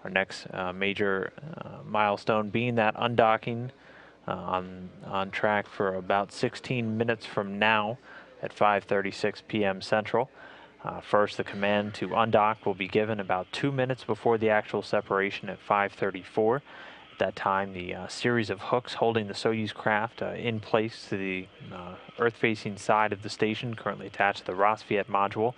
Our next major milestone being that undocking on track for about 16 minutes from now at 5:36 p.m. Central. First, the command to undock will be given about 2 minutes before the actual separation at 5:34. At that time, the series of hooks holding the Soyuz craft in place to the Earth-facing side of the station, currently attached to the Rassvet module,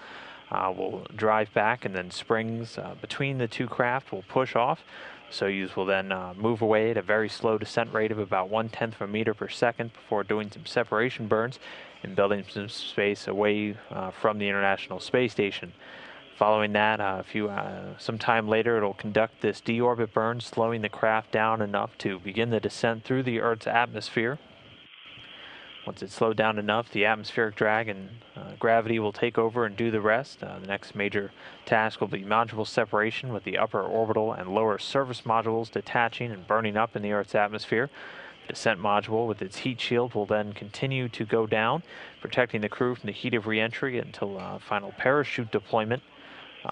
will drive back, and then springs between the two craft will push off. Soyuz will then move away at a very slow descent rate of about 1/10 of a meter per second before doing some separation burns and building some space away from the International Space Station. Following that, some time later, it'll conduct this deorbit burn, slowing the craft down enough to begin the descent through the Earth's atmosphere. Once it's slowed down enough, the atmospheric drag and gravity will take over and do the rest. The next major task will be module separation, with the upper orbital and lower surface modules detaching and burning up in the Earth's atmosphere. The descent module with its heat shield will then continue to go down, protecting the crew from the heat of re-entry until final parachute deployment.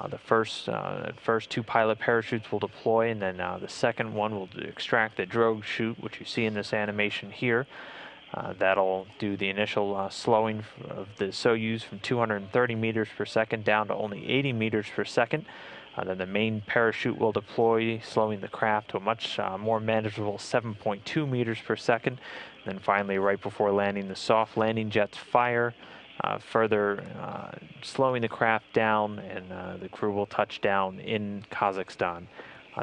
The first two pilot parachutes will deploy, and then the second one will extract the drogue chute, which you see in this animation here. That'll do the initial slowing of the Soyuz from 230 meters per second down to only 80 meters per second. Then the main parachute will deploy, slowing the craft to a much more manageable 7.2 meters per second. And then finally, right before landing, the soft landing jets fire, further slowing the craft down, and the crew will touch down in Kazakhstan.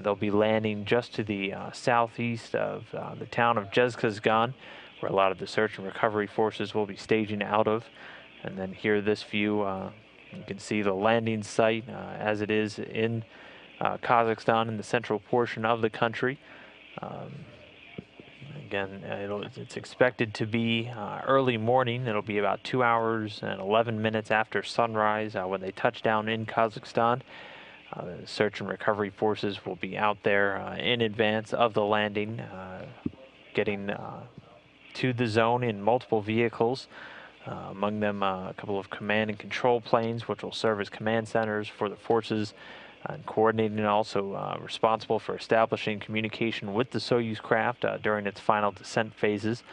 They'll be landing just to the southeast of the town of Zhezkazgan, where a lot of the search and recovery forces will be staging out of. And then here, this view, you can see the landing site as it is in Kazakhstan, in the central portion of the country. Again, it's expected to be early morning. It'll be about 2 hours and 11 minutes after sunrise when they touch down in Kazakhstan. The search and recovery forces will be out there in advance of the landing, getting to the zone in multiple vehicles. Among them, a couple of command and control planes, which will serve as command centers for the forces, and coordinating, and also responsible for establishing communication with the Soyuz craft during its final descent phases.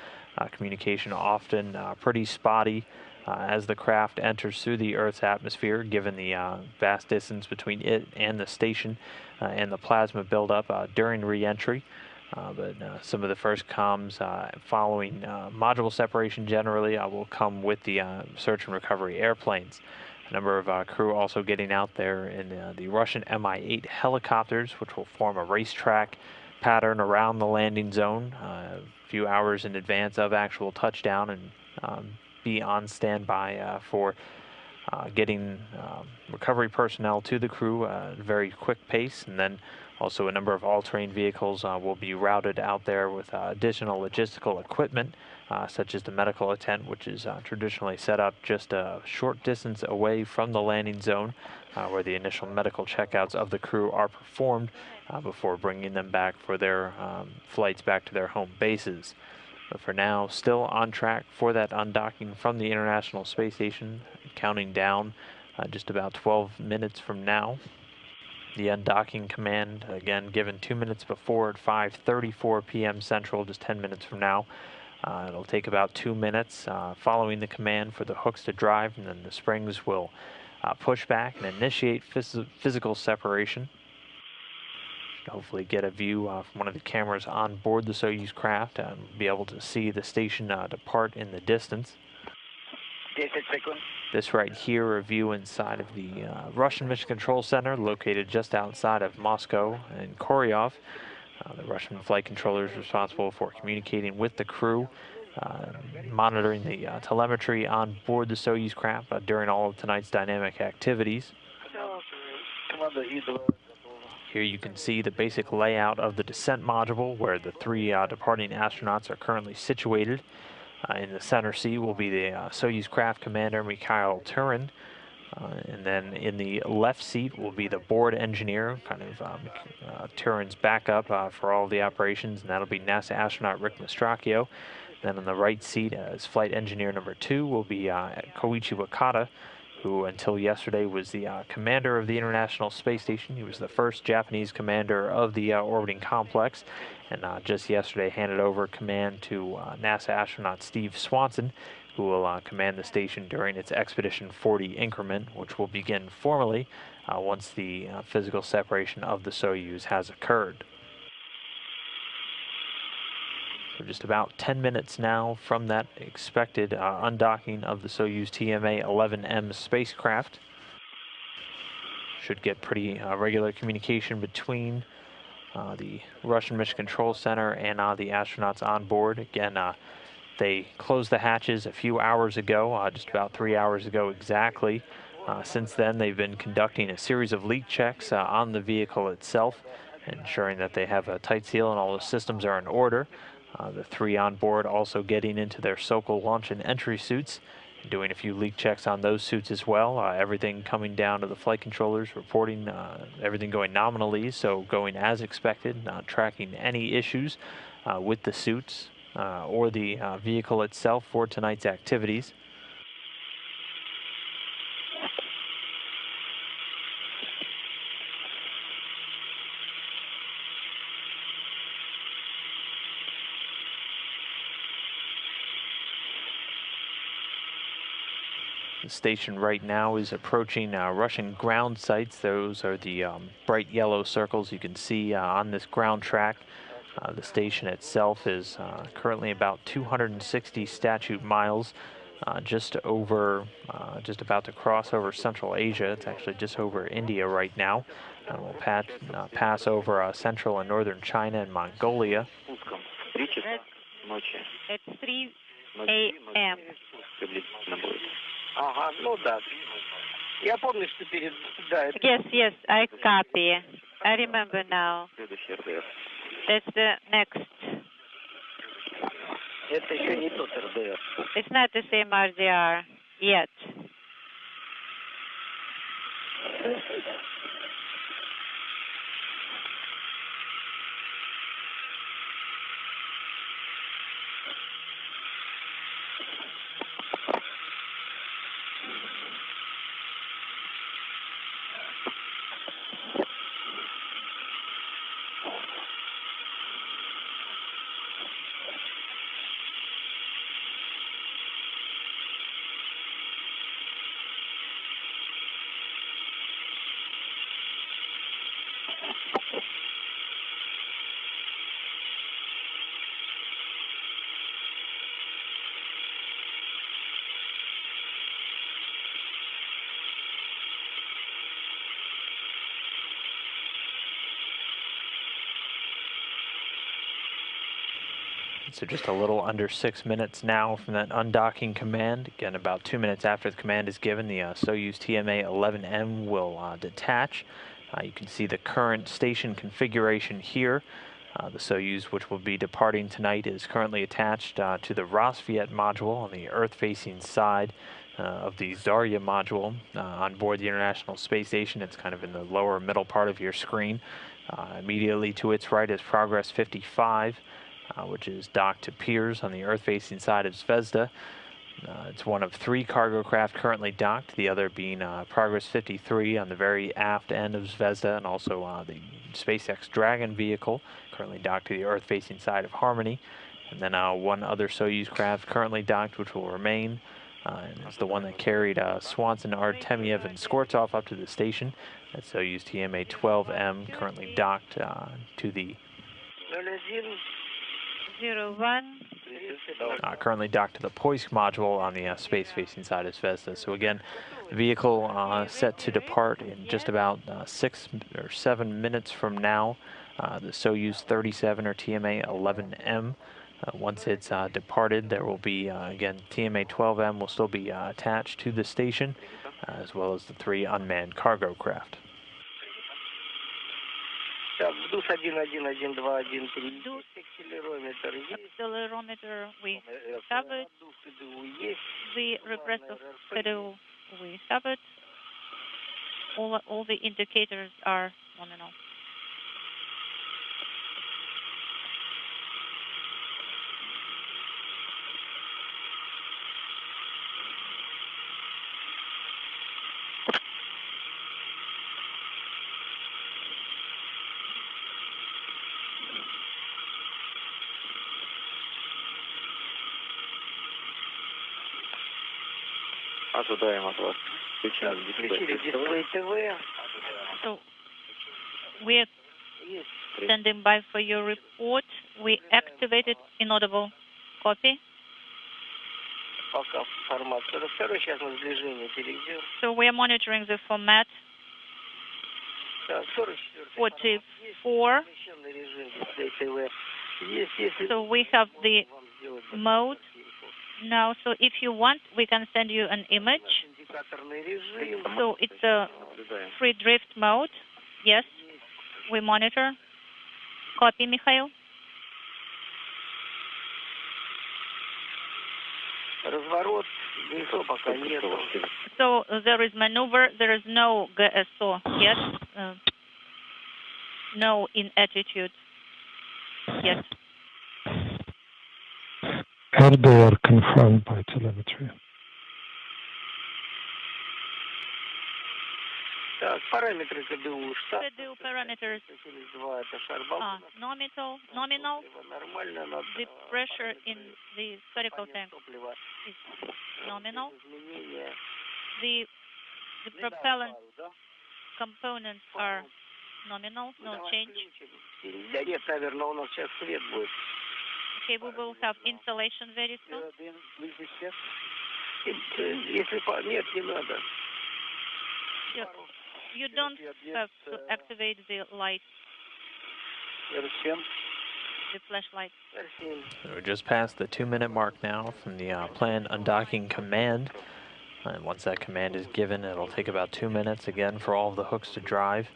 Communication often pretty spotty as the craft enters through the Earth's atmosphere, given the vast distance between it and the station and the plasma buildup during re-entry. But some of the first comms following module separation generally will come with the search and recovery airplanes. A number of crew also getting out there in the Russian Mi-8 helicopters, which will form a racetrack pattern around the landing zone a few hours in advance of actual touchdown, and be on standby for getting recovery personnel to the crew at a very quick pace. And then also a number of all-terrain vehicles will be routed out there with additional logistical equipment, such as the medical tent, which is traditionally set up just a short distance away from the landing zone, where the initial medical checkouts of the crew are performed before bringing them back for their flights back to their home bases. But for now, still on track for that undocking from the International Space Station, counting down just about 12 minutes from now. The undocking command, again, given 2 minutes before at 5:34 p.m. Central, just 10 minutes from now. It'll take about 2 minutes following the command for the hooks to drive, and then the springs will push back and initiate physical separation. Hopefully get a view from one of the cameras on board the Soyuz craft and be able to see the station depart in the distance. This right here, a view inside of the Russian Mission Control Center, located just outside of Moscow in Koryov. The Russian flight controller is responsible for communicating with the crew, monitoring the telemetry on board the Soyuz craft during all of tonight's dynamic activities. Here you can see the basic layout of the descent module, where the three departing astronauts are currently situated. In the center seat will be the Soyuz craft commander, Mikhail Turin. And then in the left seat will be the board engineer, kind of Turin's backup for all of the operations, and that'll be NASA astronaut Rick Mastracchio. Then on the right seat, as flight engineer number 2, will be Koichi Wakata, who until yesterday was the commander of the International Space Station. He was the first Japanese commander of the orbiting complex, and just yesterday handed over command to NASA astronaut Steve Swanson, who will command the station during its Expedition 40 increment, which will begin formally once the physical separation of the Soyuz has occurred. So just about 10 minutes now from that expected undocking of the Soyuz TMA-11M spacecraft. Should get pretty regular communication between the Russian Mission Control Center and the astronauts on board. Again, they closed the hatches a few hours ago, just about 3 hours ago exactly. Since then, they've been conducting a series of leak checks on the vehicle itself, ensuring that they have a tight seal and all the systems are in order. The three on board also getting into their Sokol launch and entry suits, doing a few leak checks on those suits as well. Everything coming down to the flight controllers, reporting everything going nominally, so going as expected, not tracking any issues with the suits or the vehicle itself for tonight's activities. The station right now is approaching Russian ground sites. Those are the bright yellow circles you can see on this ground track. The station itself is currently about 260 statute miles, just about to cross over Central Asia. It's actually just over India right now. We'll pass over Central and Northern China and Mongolia. It's 3 a.m. Yes, I copy. I remember now. That's the next. It's not the same RDR yet. So just a little under 6 minutes now from that undocking command. Again, about 2 minutes after the command is given, the Soyuz TMA-11M will detach. You can see the current station configuration here. The Soyuz, which will be departing tonight, is currently attached to the Rosviet module on the Earth-facing side of the Zarya module on board the International Space Station. It's kind of in the lower middle part of your screen. Immediately to its right is Progress 55. Which is docked to Pirs on the Earth-facing side of Zvezda. It's one of 3 cargo craft currently docked, the other being Progress 53 on the very aft end of Zvezda, and also the SpaceX Dragon vehicle, currently docked to the Earth-facing side of Harmony. And then one other Soyuz craft currently docked, which will remain, and it's the one that carried Swanson, Artemyev, and Skvortsov up to the station. That's Soyuz TMA-12M, currently docked to the... 01. Currently docked to the Poisk module on the space-facing side of Zvezda. So again, the vehicle set to depart in just about 6 or 7 minutes from now. The Soyuz 37 or TMA-11M. Once it's departed, there will be, again, TMA-12M will still be attached to the station, as well as the 3 unmanned cargo craft. Accelerometer we covered. The repressor pedal we covered. All the indicators are on and off. Ожидаем от вас. Включили дисплей ТВ. So we're standing by for your report. We activated inaudible. Copy. Пока формат 42, сейчас мы сближение перейдем. So we are monitoring the format. Так, 44. Смещенный режим дисплей ТВ. Если So we have the mode now. So if you want, we can send you an image. индикаторный режим. So it's a free drift mode. Yes, we monitor. Copy, Mikhail. Разворот, ГСО пока нет. So there is maneuver. There is no GSO yet. No in attitude yet. RDR confirmed by telemetry. Так, параметры КДУ. CDU parameters 2 это шар баллона. nominal. Нормально надо. The pressure in the spherical tank Топливо. is nominal. Изменения. The propellant components are nominal, no change. Да нет, наверное, у нас сейчас свет будет. Okay, we will have installation very soon. Если нет, не надо. You don't have to activate the light, the flashlight. So we're just past the 2-minute mark now from the planned undocking command. And once that command is given, it'll take about 2 minutes again for all of the hooks to drive,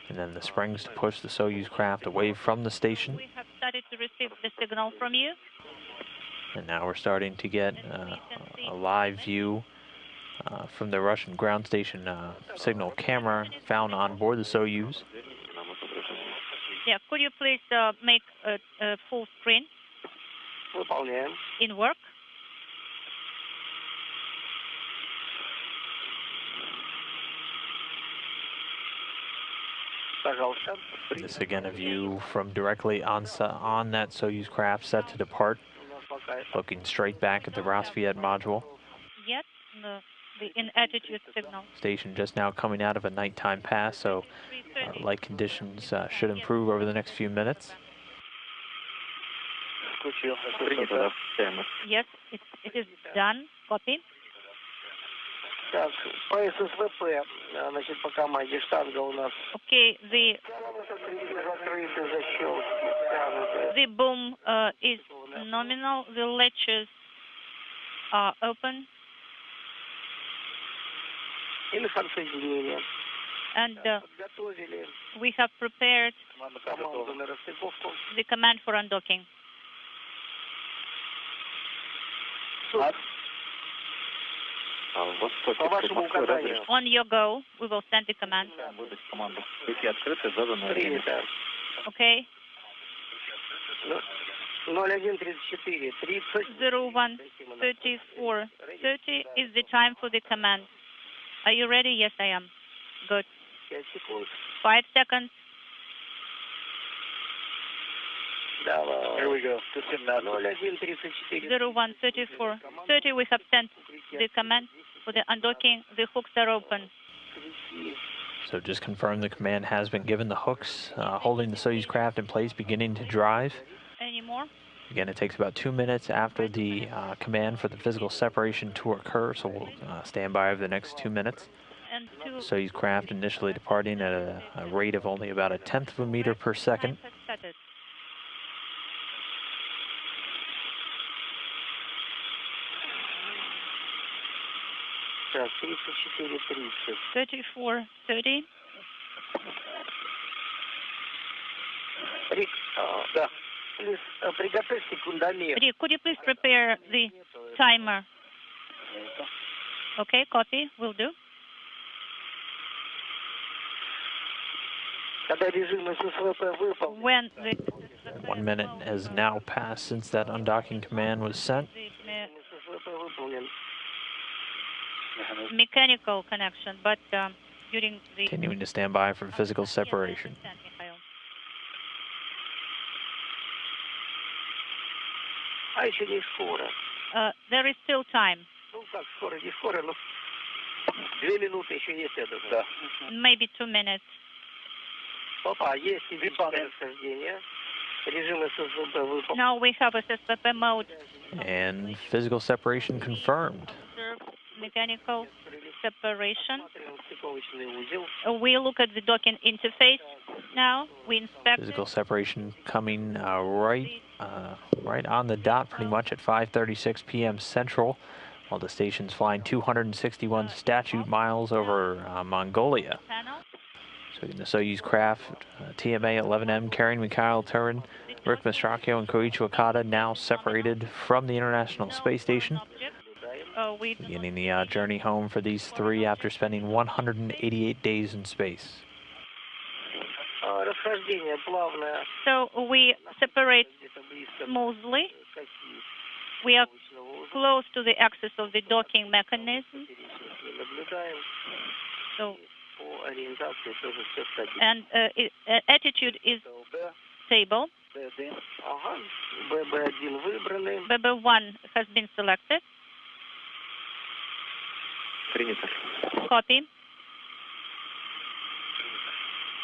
and then the springs to push the Soyuz craft away from the station. We have started to receive the signal from you. And now we're starting to get a live view from the Russian ground station signal camera found on board the Soyuz. Yeah, could you please make a full screen Выполняем. in work? Пожалуйста. This again a view from directly on that Soyuz craft set to depart, looking straight back at the Rassvet module. Yet, the in attitude signal. Station just now coming out of a nighttime pass, so light conditions should improve over the next few minutes. Yes, it is done. Copy. Так, по ССВП, значит, по команде штанга у нас. Okay, the Закрыты, защелки, the boom is nominal. The latches are open, и механсоединение. and Подготовили we have prepared команду на расстыковку. the command for undocking. По вашему указанию. On your go, we will send the command. Принято. Okay, 0134 30. 013430 is the time for the command. Are you ready? Yes, I am. Good. 5 секунд. 5 seconds. Давай. Here we go. 0134. 013430, we have sent the command for the undocking. The hooks are open. So just confirm the command has been given. The hooks holding the Soyuz craft in place, beginning to drive. Any more? Again, it takes about 2 minutes after the command for the physical separation to occur, so we'll stand by over the next 2 minutes. And two. Soyuz craft initially departing at a rate of only about 1/10 of a meter per second. Time has started. Так, 34:30. 3430. Да. Плюс приготовьте фундамент. Rick, could you please prepare the timer? Okay, copy. Will do. Когда режим ССВП выполнен, When the 1 minute has now passed since that undocking command was sent. ССВП выполнен. Mechanical connection, but during the Continuing to stand by for physical separation. Yes, I understand, Mikhail. А еще не скоро. There is still time. Ну как скоро, не скоро, но 2 минуты еще есть этот, да. Maybe 2 minutes. Опа, есть физическое расхождение. Режим ССВП выполнен. Now we have SSVP mode. And physical separation confirmed. Observe mechanical separation. Смотрим стыковочный узел. We look at the docking interface now. We inspect Physical it. separation coming right on the dot, pretty much at 5:36 p.m. Central, while the station's flying 261 statute miles over Mongolia. Panel. So the Soyuz craft, TMA-11M, carrying Mikhail Turin, Rick Mastracchio, and Koichi Okada, now separated from the International Space Station, We beginning the journey home for these three after spending 188 days in space. Расхождение плавное. So we separate Где-то близко smoothly. к оси We are стыковочного узла. close to the axis of the docking mechanism. Пересечение наблюдаем. So По ориентации тоже все стабильно. and attitude is СЛБ, stable. БД. Ага. ББ-1 выбраны. BB1 has been selected. Принято. Copy.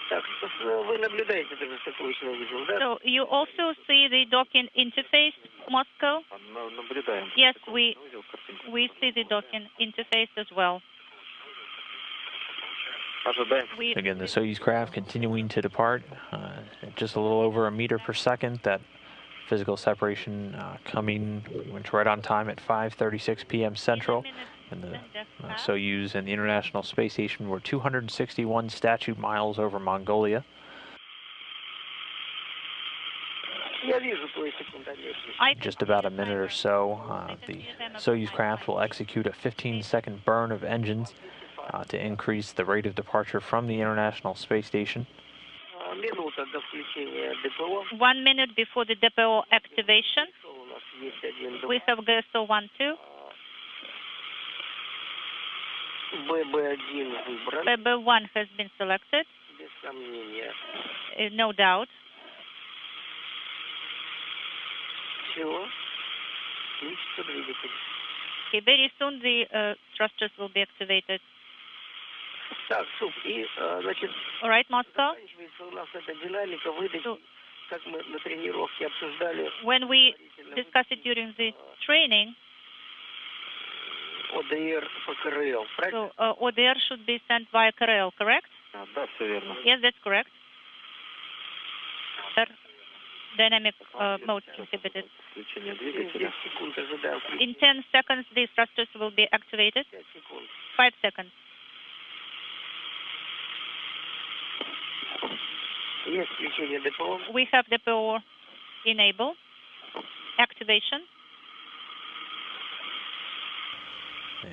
Так, вы наблюдаете также стыковочный узел, да? So you also see the docking interface, Moscow. Наблюдаем. Yes, Стыковочный узел, картинка. we see the docking interface as well. Ожидаем. We Again, the Soyuz craft continuing to depart at just a little over a meter per second. That physical separation coming went right on time at 5:36 p.m. Central. And the Soyuz and the International Space Station were 261 statute miles over Mongolia. Я вижу твой секундомер. I In just about a minute or so, the Soyuz craft will execute a 15-second burn of engines to increase the rate of departure from the International Space Station. Минута до включения ДПО. 1 minute before the DPO activation. У нас есть один We have GSO-12. ББ-1 выбран. BB1 has been selected. Без сомнения. No doubt. Все. Включится двигатель. Okay, very soon the thrusters will be activated. Так, суп. И, значит, All right, Moscow. заканчивается у нас эта динамика выдачи, So как мы на тренировке обсуждали. when we discuss it during the training, ОДР по КРЛ. Правильно? so ODR should be sent via KRL, correct? Да, все верно. Yes, that's correct. Dynamic mode inhibited. Включение двигателя. 10 секунд ожидаем. In 10 seconds, the thrusters will be activated. 5 секунд. 5 seconds. Есть включение ДПО. We have DPO enable. Activation.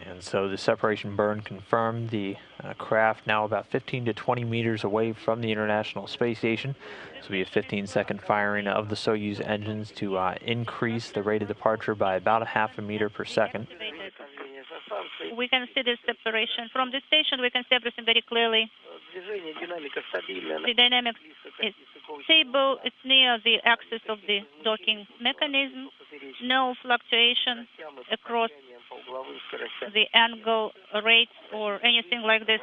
And so the separation burn confirmed. The craft now about 15 to 20 meters away from the International Space Station. This will be a 15-second firing of the Soyuz engines to increase the rate of departure by about a half a meter per second. Управление со станции. We can see the separation from the station. We can see everything very clearly. Движение, динамика стабильная. The dynamics Близко к is оси стыковочного stable. It's near the axis of the docking mechanism. поперечного. No fluctuation Скоростям и across состоянием по угловым скоростям. the angle rates or anything like this.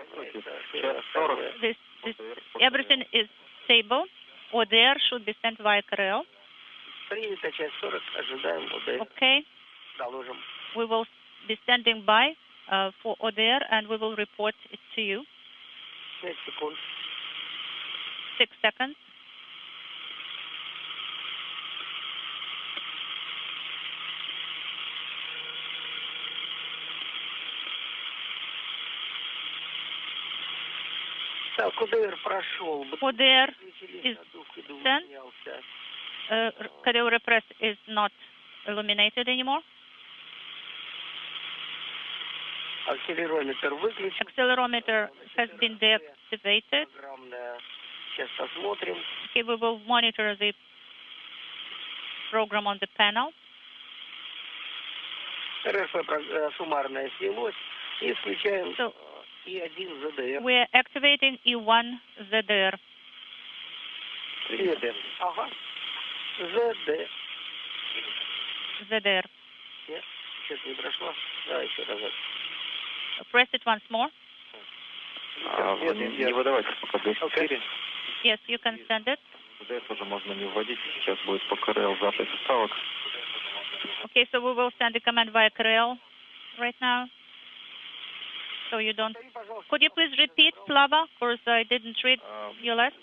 Сейчас 40. This everything is stable. ODR should be sent via KRL. Принято, часть 40. Ожидаем ОДР. Okay, Доложим. we will be standing by for ODR and we will report it to you. 5 секунд. 6 seconds. Так, ОДР прошел. ODR Выключили is задув, иду, sent. снялся. KRL repress is not illuminated anymore. Акселерометр выключен. Accelerometer has been deactivated. Программная. Сейчас посмотрим. Okay, we will monitor the program on the panel. РФ суммарная снялось. И включаем So И1 ЗДР. we're activating E1 ZDR. ЗД. Ага. ЗД. ZDR. Нет, сейчас не прошло. Да, еще разок. Press it once more. Не выдавайте пока Г4. Yes, you can send it. ВДС уже можно не вводить. Сейчас будет по КРЛ запись ставок. Okay, so we will send the command via KRL right now. So you don't... Could you please repeat, Slava? Because I didn't read your last.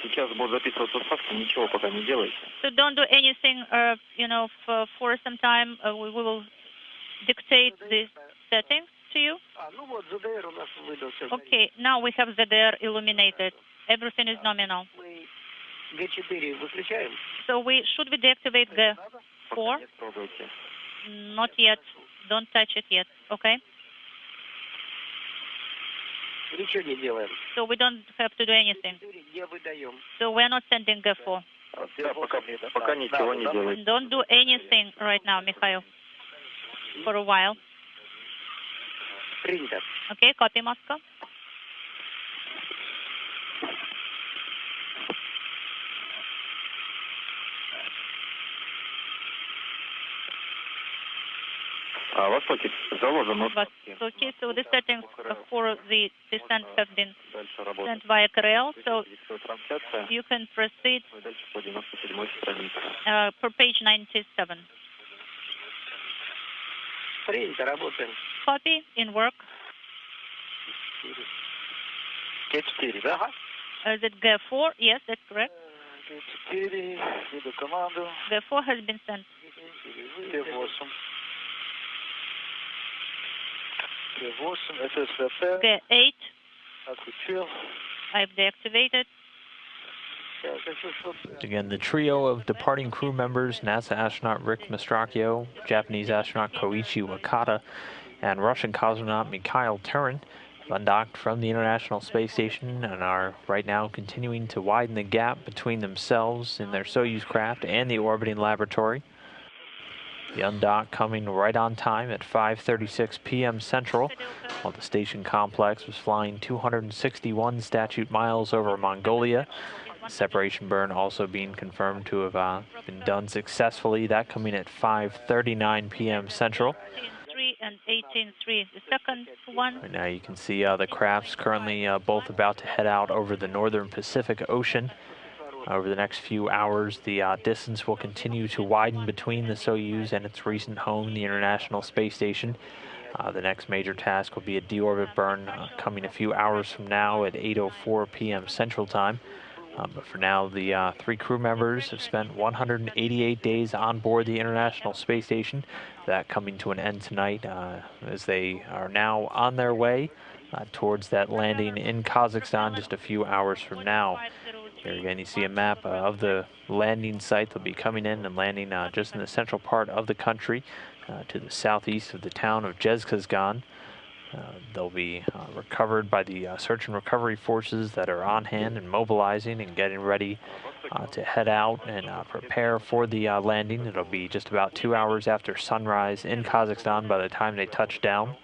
Сейчас будут записываться ставки, ничего пока не делайте. So don't do anything, you know, for some time. We will dictate the settings to you. Ну вот, ЗДР у нас выдался. Okay, now we have ZDR illuminated. Everything is nominal. Мы Г4 выключаем. So should we deactivate G4? Пока не трогайте. Not yet. Don't touch it yet. Okay? Ничего не делаем. So we don't have to do anything. Не выдаем. So we're not sending G4. Да, пока ничего не делайте. Don't do anything right now, Mikhail, for a while. Принято. Okay, copy, Moscow. А Востоке заложено. Okay, so the settings for the descent have been Дальше работает. sent via KRL, so Трансляция. you can proceed Дальше по 97-й странице. for page 97. Принято, работаем. Copy, in work. Г4, да? Is it G4? Yes, that's correct. Г4, веду команду. G4 has been sent. Г8. Г8, ССВП. G8, Отключил. I've deactivated. Again, the trio of departing crew members, NASA astronaut Rick Mastracchio, Japanese astronaut Koichi Wakata, and Russian cosmonaut Mikhail Turin, have undocked from the International Space Station and are right now continuing to widen the gap between themselves in their Soyuz craft and the orbiting laboratory. The undock coming right on time at 5:36 p.m. Central, while the station complex was flying 261 statute miles over Mongolia. Separation burn also being confirmed to have been done successfully. That coming at 5:39 p.m. Central. 3 and 18.3. The second one. Right now you can see the crafts currently both about to head out over the northern Pacific Ocean. Over the next few hours, the distance will continue to widen between the Soyuz and its recent home, the International Space Station. The next major task will be a deorbit burn coming a few hours from now at 8:04 p.m. Central Time. But for now, the three crew members have spent 188 days on board the International Space Station. That coming to an end tonight as they are now on their way towards that landing in Kazakhstan just a few hours from now. Here again, you see a map of the landing site. They'll be coming in and landing just in the central part of the country to the southeast of the town of Zhezkazgan. They'll be recovered by the search and recovery forces that are on hand and mobilizing and getting ready to head out and prepare for the landing. It'll be just about 2 hours after sunrise in Kazakhstan by the time they touch down.